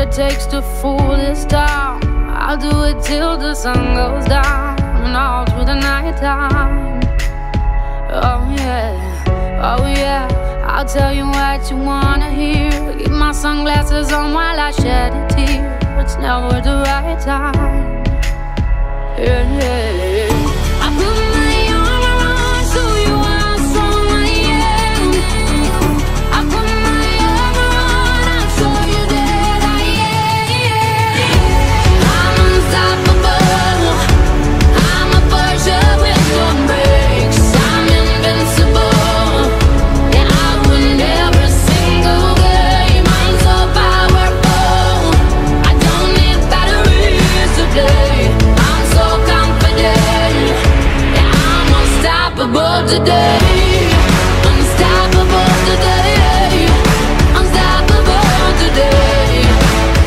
it takes to fool this town. I'll do it till the sun goes down and all through the night time. Oh yeah, I'll tell you what you wanna hear. Keep my sunglasses on while I shed a tear. It's never the right time. Yeah. I put my arm around, show you how strong I am. I put my arm around, I'll show you that I am. I'm unstoppable. I'm a Porsche with no brakes. I'm invincible. Yeah, I win every single game. I'm so powerful. I don't need batteries today. I'm so confident. Yeah, I'm unstoppable today. Unstoppable today. Unstoppable today.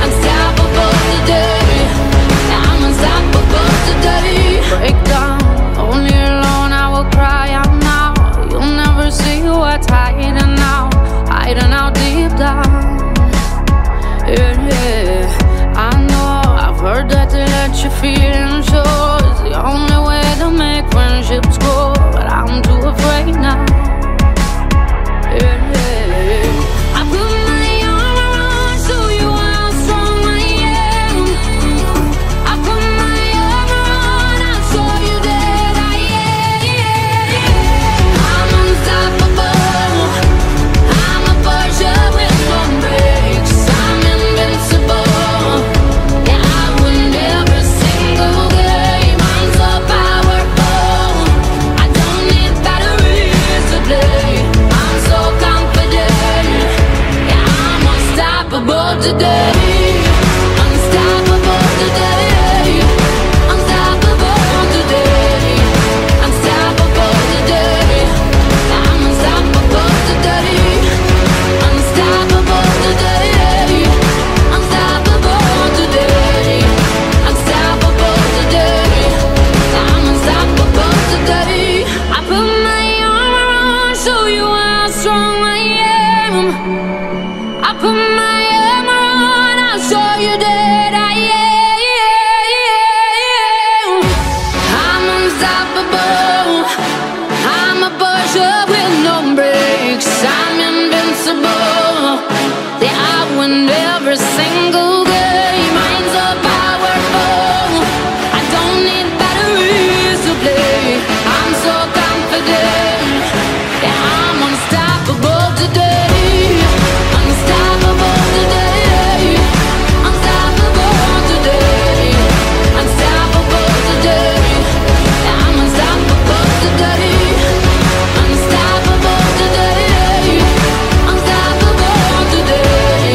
Unstoppable today. Yeah, I'm unstoppable today. Break down, only alone I will cry out now. You'll never see what's hiding out deep down. Yeah, I know, I've heard that to let your feelings show is the only way to make friendships grow, but I'm too afraid now. Yeah, I put my arm around, show you how strong I am. I put my arm around, I'll show you that I am. I'm unstoppable. I'm a Porsche with no brakes. I'm invincible. Yeah, I win every single game. I'm so powerful. I don't need batteries to play. I'm so confident. Yeah, I'm unstoppable today. Unstoppable today. Unstoppable today. Unstoppable today. I'm unstoppable today. Unstoppable today. Unstoppable today. Unstoppable today. I'm unstoppable today. I put my arm around, show you how strong I am. I put my arm around, I'll show you that I am. I'm unstoppable. I'm a Porsche with no brakes. I'm invincible. Yeah, I win every single game. I'm so powerful. I don't need batteries to play. I'm so confident. Yeah, I'm unstoppable today. Unstoppable today. Unstoppable today. Unstoppable today. Yeah, I'm unstoppable today. Unstoppable today. Unstoppable today.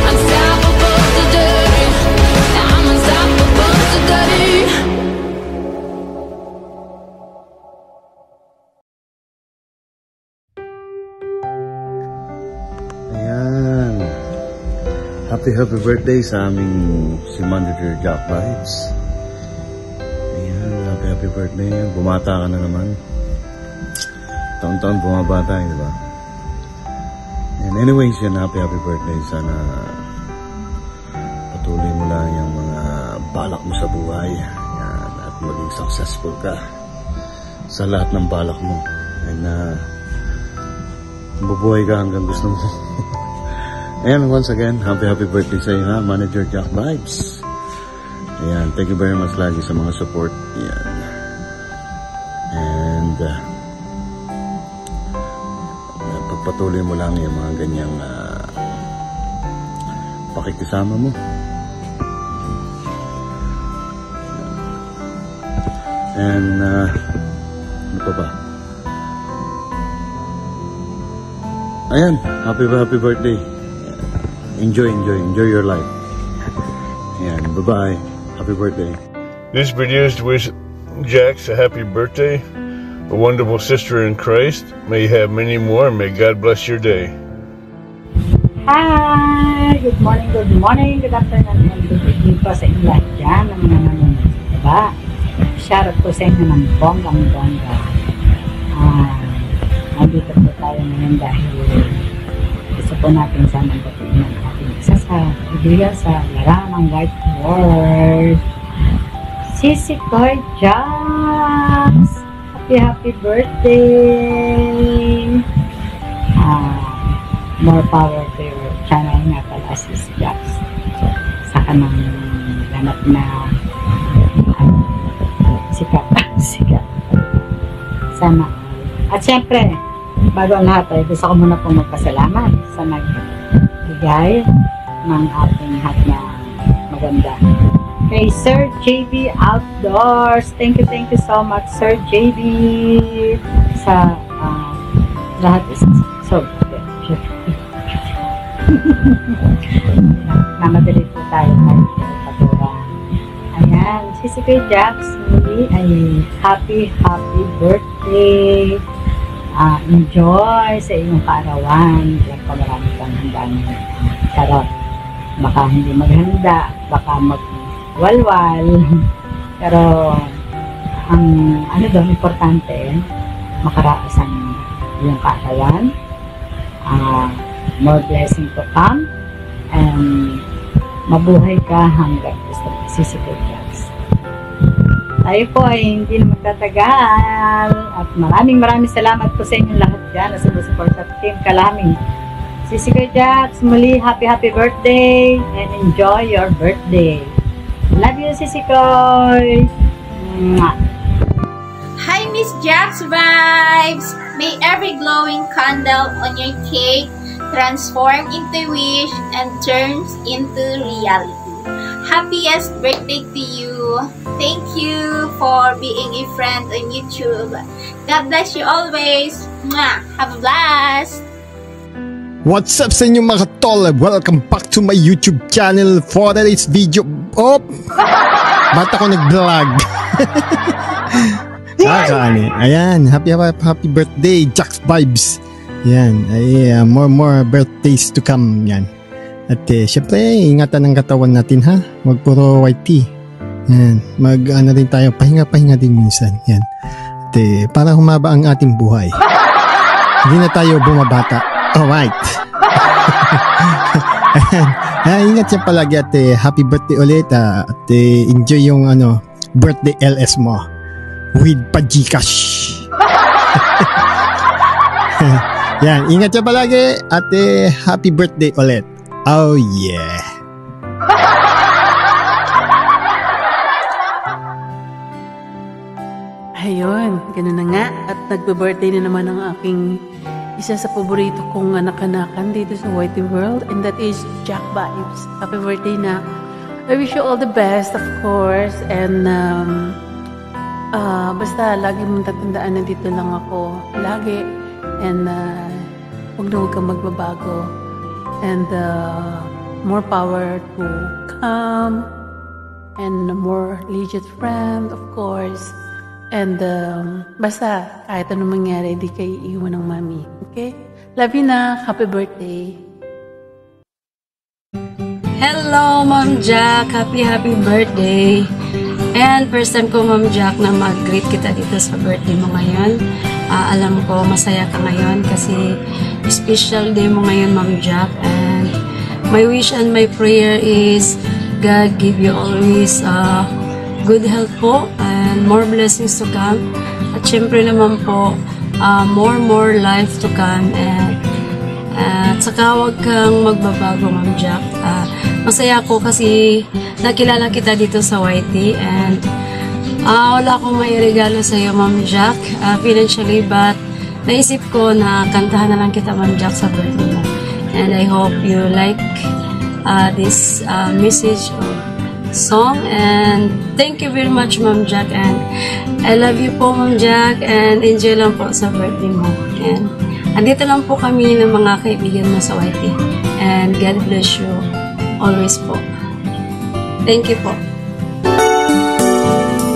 Unstoppable today. Yeah, I'm unstoppable today. Ayan. Happy birthday sa aming si Manager Jack Vibes. Ayan, happy birthday. Bumata ka na naman. Taon-taon bumabata, di ba? And anyways, yan, happy birthday. Sana patuloy mo lang yung mga balak mo sa buhay. Yan, at maging successful ka sa lahat ng balak mo. And bubuhay ka hanggang gusto mo. Ayan, once again, happy birthday sa iyo, ha? Manager Jack Vibes. Ayan, thank you very much lagi sa mga support. Ayan. And pagpatuloy mo lang yung mga ganyang pakikisama mo. And ano pa ba? Ayan, happy birthday. Enjoy your life. Ayan, bye-bye. Happy birthday. This video is to wish Jax a happy birthday, a wonderful sister in Christ. May you have many more, and may God bless your day. Hi! Good morning, good afternoon, and good evening po sa inyo lahat dyan ng mga nanonood sa baba. Shoutout po sa inyo ng bonggang-bongga. Nandito po tayo ngayon dahil gusto po natin sana batiin ng ating isa sa sa kaibigan sa larangang whiteboard. Sisi Koy Jax! Happy birthday! More power to your channel nga pala, Sis Jax. Sa kanang ganap na sikat. Sana. At syempre, bago ang lahat ay gusto ko muna pong magpasalamat sa nagbigay ng ating hat na maganda. Kay Sir JB Outdoors. Thank you so much, Sir JB. Sa lahat is so namadali po tayo patura. Ayan, si Kuya Jax muli ay happy birthday. Enjoy sa iyong kaarawan. Alam ko marami kang handang charot. Baka hindi maghanda, baka magwalwal. Pero ang ano doon importante, makaraos ang iyong kaarawan. More blessing to come, and mabuhay ka hanggang gusto mo. Sisi Kuya Jax. Tayo po ay hindi na magtatagal at maraming salamat po sa inyong lahat dyan na sumusupport sa Team Kalami. Sisi Kuya Jax, muli happy birthday and enjoy your birthday. Love you, Sisi Koy. Hi, Miss Jax Vibes! May every glowing candle on your cake transform into wish and turns into reality. Happiest birthday to you. Thank you for being a friend on YouTube. God bless you always. Mwah! Have a blast! What's up sa inyo mga tol? Welcome back to my YouTube channel for today's video. Oh! Ba't ako nag-vlog? Ayan, happy birthday, Jax Vibes. Yan, more birthdays to come yan. At syempre, ingatan ang katawan natin ha. Huwag puro white tea. Yan, mag-ano rin tayo, pahinga din minsan. Yan. At para humaba ang ating buhay. Hindi na tayo bumabata. Alright. Ayan, ingat siya palagi at happy birthday ulit. At enjoy yung birthday LS mo with Pajikash. Yan, ingat siya palagi at happy birthday ulit. Oh yeah. Ayun, ganun na nga. At nagbe-birthday na naman ang aking isa sa paborito kong anak-anakan dito sa Whitey World, and that is Jack Vibes. Happy birthday na. I wish you all the best, of course. And basta lagi mong tatandaan na dito lang ako. Lagi. And huwag kang magbabago. And more power to come. And more legit friend, of course. And basta kahit anong mangyari, hindi kayo iiwan ng mami. Okay? Love you na. Happy birthday. Hello, Ma'am Jack. Happy birthday. And first time ko, Ma'am Jack, na mag-greet kita dito sa birthday mo ngayon. Alam ko, masaya ka ngayon kasi special day mo ngayon, Ma'am Jack. And my wish and my prayer is God give you always good health po and more blessings to come. At syempre naman po, more life to come. At saka huwag kang magbabago, Ma'am Jack. Masaya ako kasi nakilala kita dito sa Whitey and wala akong may regalo sa iyo, Ma'am Jack, financially, but naisip ko na kantahan na lang kita, Ma'am Jack, sa birthday mo. And I hope you like this message or song, and thank you very much, Ma'am Jack, and I love you po, Ma'am Jack, and enjoy lang po sa birthday mo. And andito lang po kami ng mga kaibigan mo sa Whitey, and God bless you always po. Thank you po.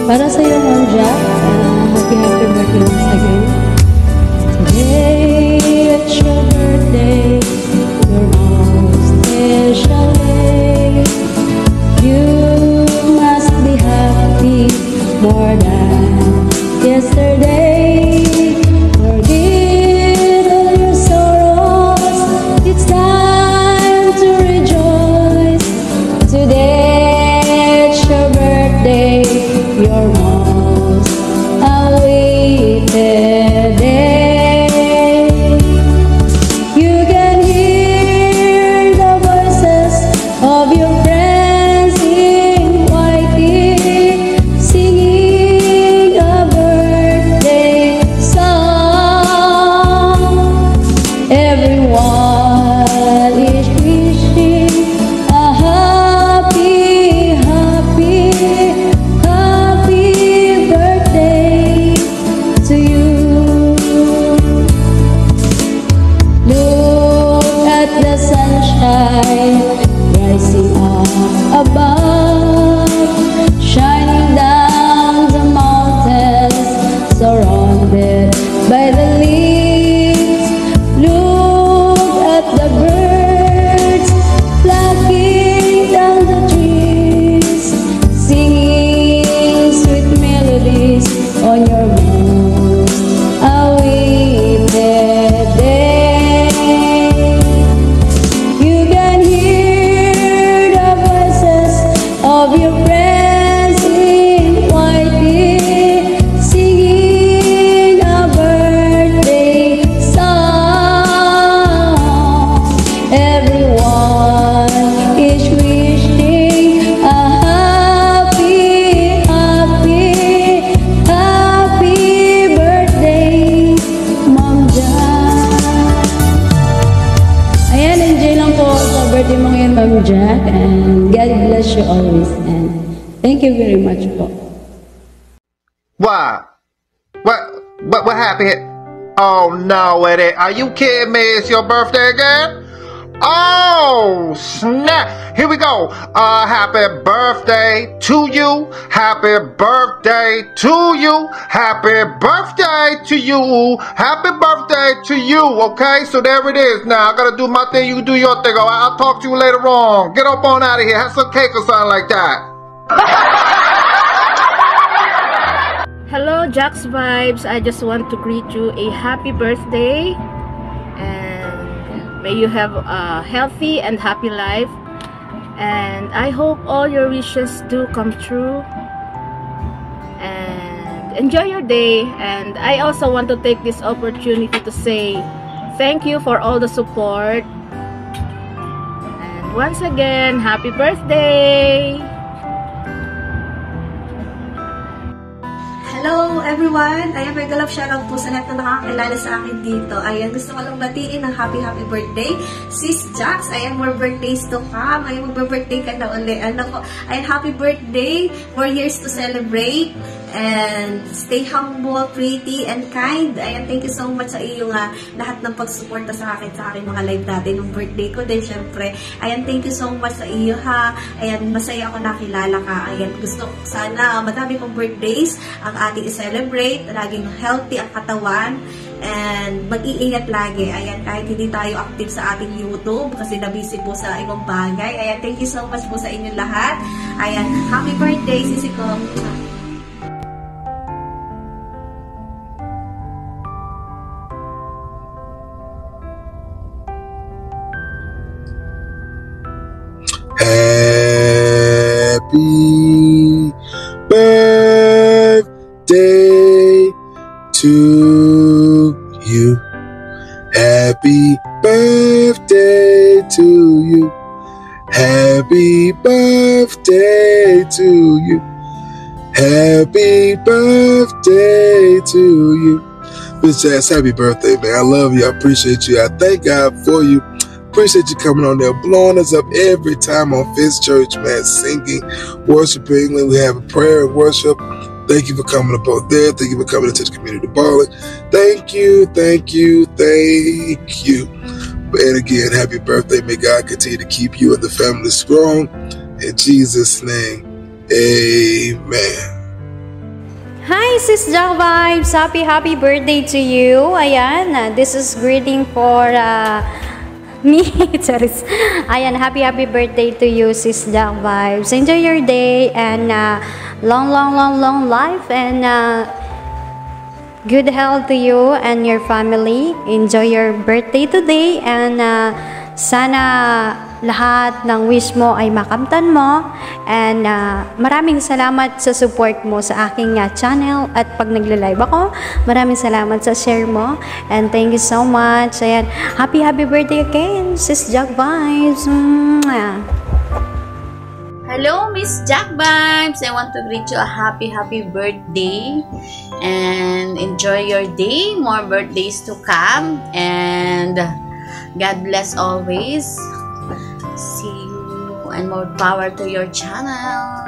Para sa iyo, Ma'am Jack, happy birthday once again. Today it's your birthday, your most special day. You must be happy more than yesterday. Forget all your sorrows. It's time to rejoice. your most awaited day. You can hear the voices of your friends in white singing a birthday song. Everyone is wishing a happy, happy, happy birthday to you. Look at the sunshine rising up above, shining down the mountains, surrounded by the leaves. Look at the birds flocking down the trees, singing sweet melodies on your most awaited day. You can hear the voices of your friends in white singing a birthday song. Everyone is wishing a happy, happy, happy birthday, Ma'am Jack. Ayan, enjoy lang po sa birthday mo ngayon, Ma'am Jack, and God bless you always, and thank you very much po. What? What happened here? Oh no, Eddie. Are you kidding me? It's your birthday again? Oh, snap. Here we go. Happy birthday to you. Happy birthday to you. Happy birthday to you. Happy birthday to you. Okay, so there it is. Now, I gotta do my thing. You do your thing. All right? I'll talk to you later on. Get up on out of here. Have some cake or something like that. Hello, Jack's Vibes. I just want to greet you a happy birthday, and may you have a healthy and happy life, and I hope all your wishes do come true, and enjoy your day. And I also want to take this opportunity to say thank you for all the support, and once again, happy birthday. Hello everyone! Ayan, mega love shoutout po sa lahat na nakakakilala sa akin dito. Ayan, gusto ko lang batiin ng happy birthday, Sis Jax. Ayan, more birthdays to come. Ayan, magbe-birthday ka na ulit. Ayan, happy birthday! More years to celebrate. And stay humble, pretty, and kind. Ayan, thank you so much sa iyo nga lahat ng pagsuporta sa akin mga live natin ng birthday ko din, syempre. Ayan, thank you so much sa iyo ha. Ayan, masaya ako nakilala ka. Ayan, gusto ko sana madami pong birthdays ang ating i-celebrate. Laging healthy ang katawan. And mag-iingat lagi. Ayan, kahit hindi tayo active sa ating YouTube kasi na-busy po sa ibang bagay. Ayan, thank you so much po sa inyo lahat. Ayan, happy birthday, sisi ko. Happy birthday to you. Happy birthday to you. Happy birthday to you. Happy birthday to you. Miss Jazz, happy birthday, man. I love you. I appreciate you. I thank God for you. Appreciate you coming on there, blowing us up every time on Fist Church, man, singing, worshiping. We have a prayer and worship. Thank you for coming up out there. Thank you for coming into the community balling. Thank you, thank you, thank you. And again, happy birthday. May God continue to keep you and the family strong. In Jesus' name, amen. Hi, Sis Jack Vibes. Happy birthday to you. Ayan, this is greeting for me. Charis. Ayan, happy birthday to you, Sis Jack Vibes. Enjoy your day and long life and good health to you and your family. Enjoy your birthday today and sana lahat ng wish mo ay makamtan mo. And maraming salamat sa support mo sa aking channel at pag nagla-live ako. Maraming salamat sa share mo. And thank you so much. Ayan, happy birthday again, Sis Jack Vibes. Hello, Miss Jack Vibes. I want to greet you a happy birthday and enjoy your day. More birthdays to come and God bless always. See you and more power to your channel.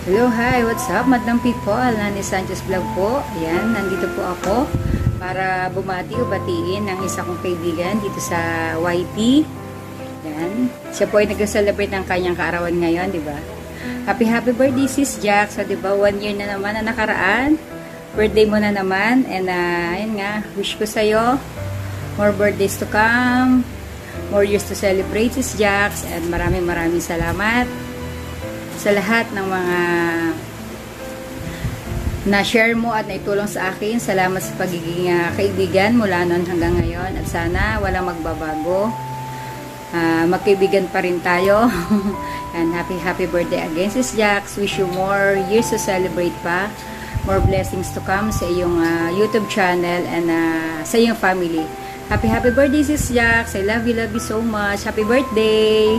Hello, hi, what's up, Madam People? Nani Sanchez Vlog po. Ayan, nandito po ako para bumati o batiin ang isa kong kaibigan dito sa YT. Ayan, siya po ay nag-celebrate ng kanyang kaarawan ngayon, di ba? Happy birthday, Sis Jack. So, di ba, 1 year na naman na nakaraan. Birthday mo na naman. And, ayun nga, wish ko sa'yo more birthdays to come, more years to celebrate, Sis Jax, and maraming salamat sa lahat ng mga na-share mo at naitulong sa akin. Salamat sa pagiging kaibigan mula noon hanggang ngayon at sana walang magbabago. Magkaibigan pa rin tayo. And happy birthday again, Sis Jax. Wish you more years to celebrate pa, more blessings to come sa iyong YouTube channel and sa iyong family. Happy birthday, Sis Jax. I love you so much. Happy birthday!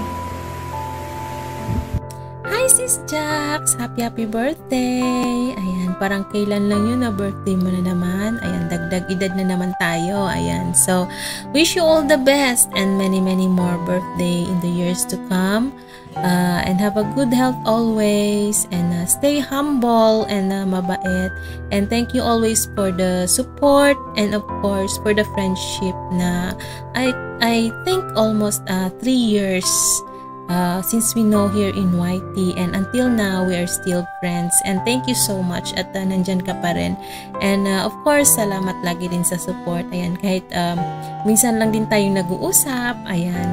Hi, Sis Jax! Happy birthday! Ayan, parang kailan lang yun na birthday mo na naman. Ayan, dagdag edad na naman tayo. Ayan, so wish you all the best and many more birthday in the years to come. And have a good health always and stay humble and mabait, and thank you always for the support and of course for the friendship na I think almost 3 years since we know here in YT, and until now we are still friends, and thank you so much at nandyan ka pa rin, and of course salamat lagi din sa support. Ayan, kahit minsan lang din tayo nag-uusap, ayan,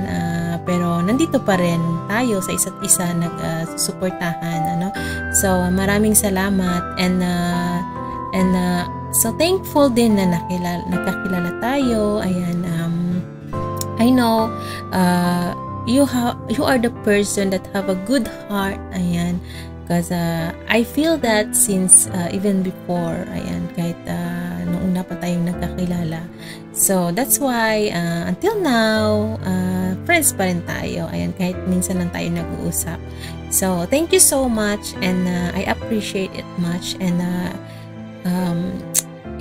pero nandito pa rin tayo sa isa't isa nag-suportahan, ano. So maraming salamat and so thankful din na nakakilala tayo. Ayan, I know you are the person that have a good heart. Ayan, because I feel that since even before, ayan, kahit noong una pa tayong nagkakilala. So that's why until now friends pa rin tayo. Ayan, kahit minsan lang tayo nag-uusap. So thank you so much and I appreciate it much, and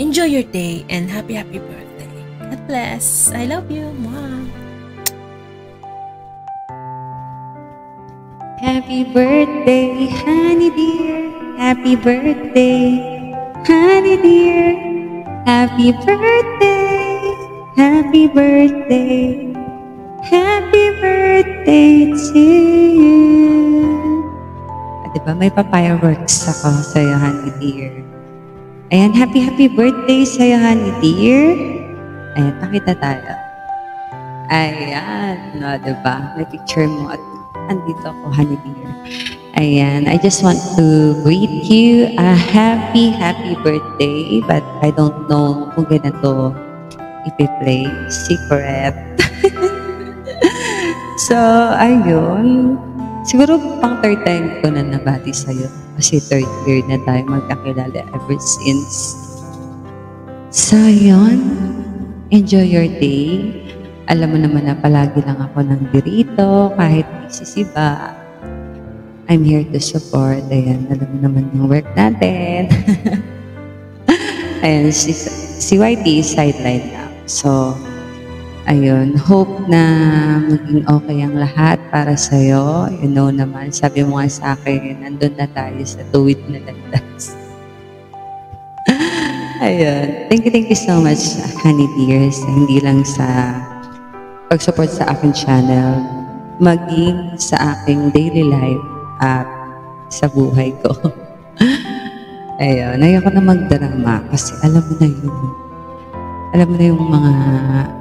enjoy your day and happy birthday. God bless. I love you. Mwah. Happy birthday, honey dear. Happy birthday, honey dear. Happy birthday, happy birthday, happy birthday to you. At diba, may pa-fireworks ako sa'yo, honey dear. Ayan, happy birthday sa'yo, honey dear. Ayan, pakita tayo. Ayan, no, diba? May picture mo at andito ako, honey dear. Ayan, I just want to greet you a happy birthday, but I don't know kung ganito ipi-play. Secret. So, ayun. Siguro pang third time ko na nabati sa'yo. Kasi third year na tayo magkakilala ever since. So, ayun. Enjoy your day. Alam mo naman na palagi lang ako nandito, kahit isisiba. I'm here to support. Ayan, alam mo naman yung work natin. Ayan, si YT sideline lang. So, ayun, hope na maging okay ang lahat para sa'yo. You know naman, sabi mo nga sa akin, nandun na tayo sa tuwid na landas. Ayun, thank you so much, honey dears. Hindi lang sa pag-support sa aking channel, maging sa aking daily life at sa buhay ko. Ayun, ayoko na magdrama kasi alam mo na yun. Alam mo na yung mga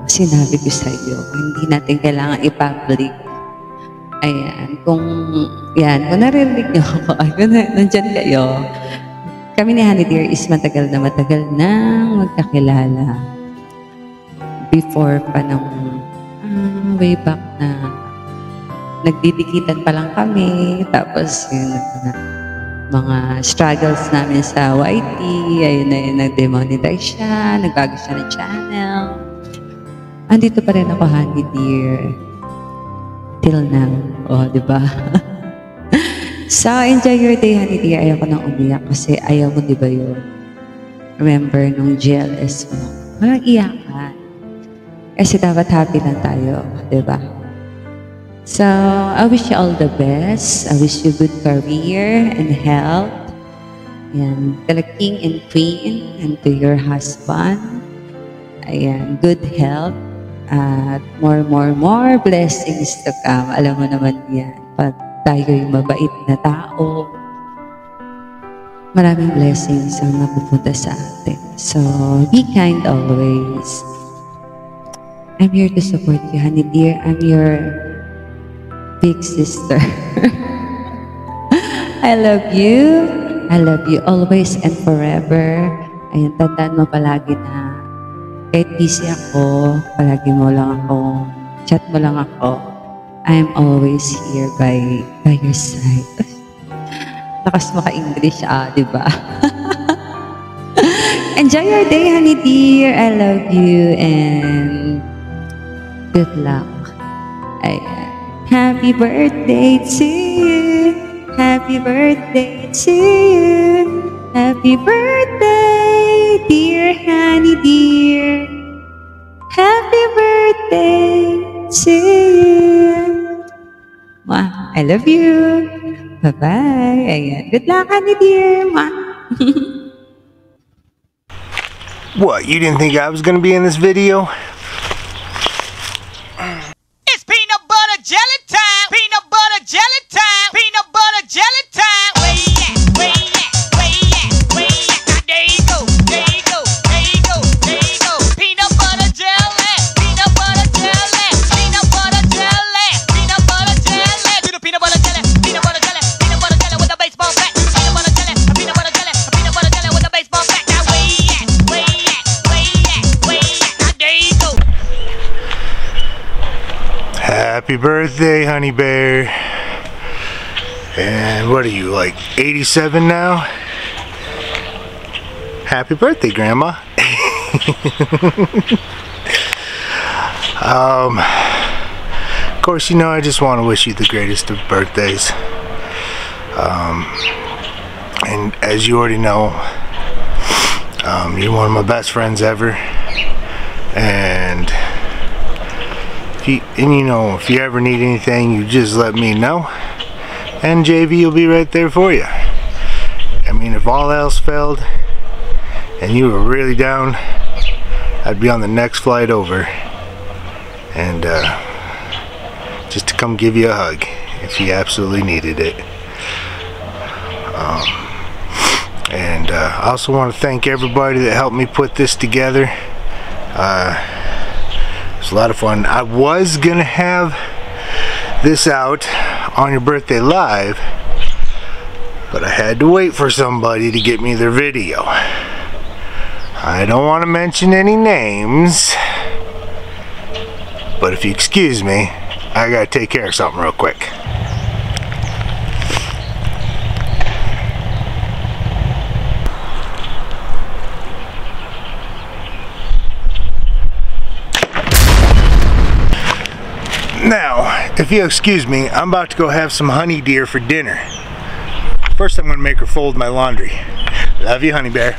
sinabi ko sa iyo. Hindi natin kailangan i-public. Ayan, kung naririnig niyo ako, kung nandyan kayo, kami ni Honey Dear is matagal na magkakilala. Before pa ng nung way back na nagdidikitan pa lang kami, tapos yun, mga struggles namin sa YT, ayun na yun, nag-demonetize siya, nagbago siya ng channel. Andito pa rin ako, honey dear. Till now. O, diba? So, enjoy your day, honey dear. Ayaw ko nang umiyak kasi ayaw mo, diba yun? Remember, nung GLS mo, walang iyakan. Kasi dapat happy lang tayo, diba? So, I wish you all the best. I wish you good career and health. And to the king and queen and to your husband. Ayan, good health. At more blessings to come. Alam mo naman yan. Pag tayo'y mabait na tao, maraming blessings ang napupunta sa atin. So, be kind always. I'm here to support you, honey dear. I'm your big sister. I love you. I love you always and forever. Ayan, tandaan mo palagi na kahit busy ako, palagi mo lang ako, chat mo lang ako, I'm always here by your side. Lakas mo ka-English, diba? Enjoy your day, honey dear. I love you and good luck. Ayan. Happy birthday to you. Happy birthday to you. Happy birthday, dear honey dear. Happy birthday to you. Mwah, I love you. Bye-bye. Ayan. Good luck, honey dear. Mwah. What, you didn't think I was gonna be in this video? It's peanut butter jelly time. Peanut butter jelly time. Peanut butter jelly time. Where you at? Where you at? Where you at? Where you at? Now there you go. There you go. There you go. There you go. Peanut butter jelly. Peanut butter jelly. Peanut butter jelly. Peanut butter jelly. Do the peanut butter jelly. Peanut butter jelly. Peanut butter jelly with a baseball bat. Peanut butter jelly. Peanut butter jelly. Peanut butter jelly with a baseball bat. Now where you at? Where you at? Where you at? Where you at? Now there you go. Happy birthday, honey bear. And what are you, like 87 now? Happy birthday, Grandma. Of course, you know, I just want to wish you the greatest of birthdays. And as you already know, you're one of my best friends ever. And you know, if you ever need anything, you just let me know, and JV will be right there for you. I mean, if all else failed and you were really down, I'd be on the next flight over, and just to come give you a hug if you absolutely needed it. And I also want to thank everybody that helped me put this together. It was a lot of fun. I was gonna have this out on your birthday live, but I had to wait for somebody to get me their video. I don't want to mention any names, but if you excuse me, I gotta take care of something real quick. Now, if you'll excuse me, I'm about to go have some honey deer for dinner. First, I'm going to make her fold my laundry. Love you, honey bear.